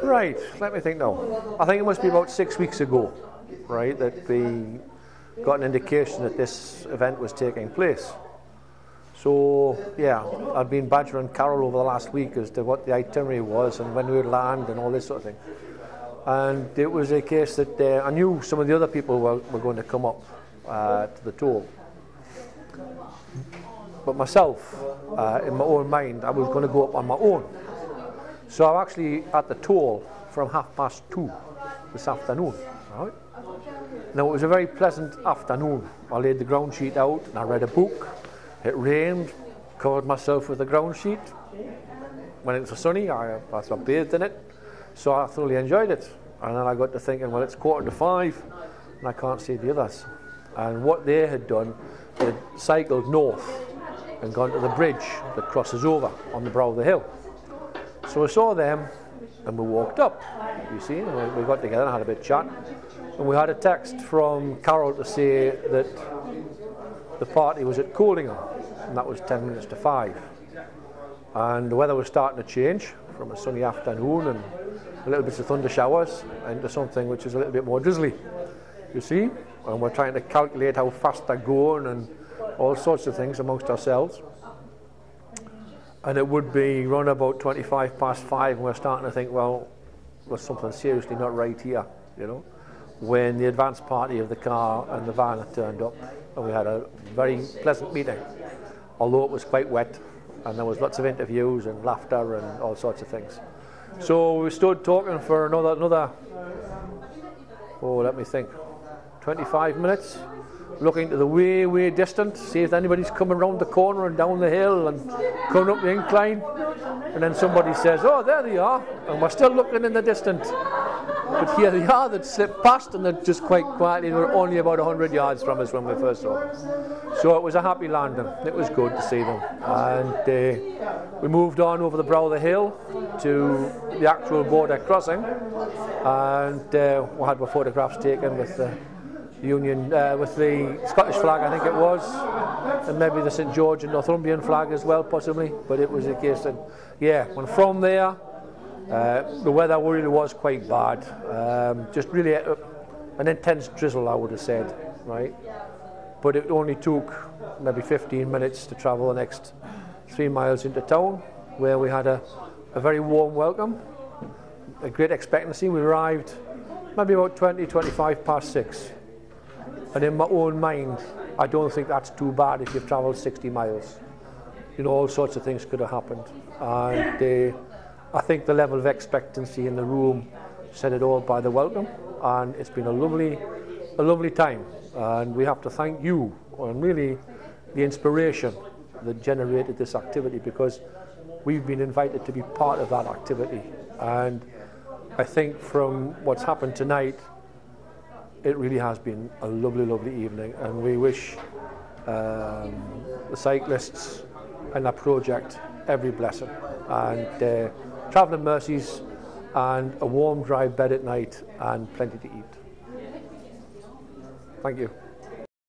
Right, let me think now. I think it must be about 6 weeks ago, right, that we got an indication that this event was taking place. So, yeah, I've been badgering Carol over the last week as to what the itinerary was and when we would land and all this sort of thing. And it was a case that I knew some of the other people were going to come up to the toll. But myself, in my own mind, I was going to go up on my own. So I'm actually at the toll from 2:30 this afternoon. Right? Now, it was a very pleasant afternoon. I laid the ground sheet out and I read a book. It rained, covered myself with the ground sheet. When it was sunny, I bathed in it. So I thoroughly enjoyed it. And then I got to thinking, well, it's 4:45 and I can't see the others. And what they had done, they had cycled north and gone to the bridge that crosses over on the brow of the hill. So I saw them and we walked up, you see, and we got together and had a bit of chat. And we had a text from Carol to say that the party was at Coldingham, and that was 10 minutes to 5. And the weather was starting to change from a sunny afternoon and a little bit of thunder showers into something which is a little bit more drizzly, you see. And we're trying to calculate how fast they're going and all sorts of things amongst ourselves. And it would be run about 25 past 5 and we're starting to think, well, there's something seriously not right here, you know, when the advance party of the car and the van had turned up. And we had a very pleasant meeting, although it was quite wet and there was lots of interviews and laughter and all sorts of things. So we stood talking for another let me think, 25 minutes, looking to the way distant, see if anybody's coming round the corner and down the hill and coming up the incline. And then somebody says, oh, there they are, and we're still looking in the distance. But here they are, that slipped past, and they're just quite quietly, they were only about 100 yards from us when we first saw them. So it was a happy landing. It was good to see them. And we moved on over the brow of the hill to the actual border crossing, and we had our photographs taken with the Union, with the Scottish flag, I think it was, and maybe the St George and Northumbrian flag as well, possibly. But it was a case that, yeah, and from there, the weather really was quite bad. Just really an intense drizzle, I would have said, right? But it only took maybe 15 minutes to travel the next 3 miles into town, where we had a very warm welcome, a great expectancy. We arrived maybe about 25 past 6. And in my own mind, I don't think that's too bad if you've travelled 60 miles. You know, all sorts of things could have happened. And I think the level of expectancy in the room said it all by the welcome. And it's been a lovely time. And we have to thank you, and really the inspiration that generated this activity, because we've been invited to be part of that activity. And I think from what's happened tonight, it really has been a lovely evening, and we wish the cyclists and that project every blessing, and travelling mercies, and a warm dry bed at night, and plenty to eat. Thank you.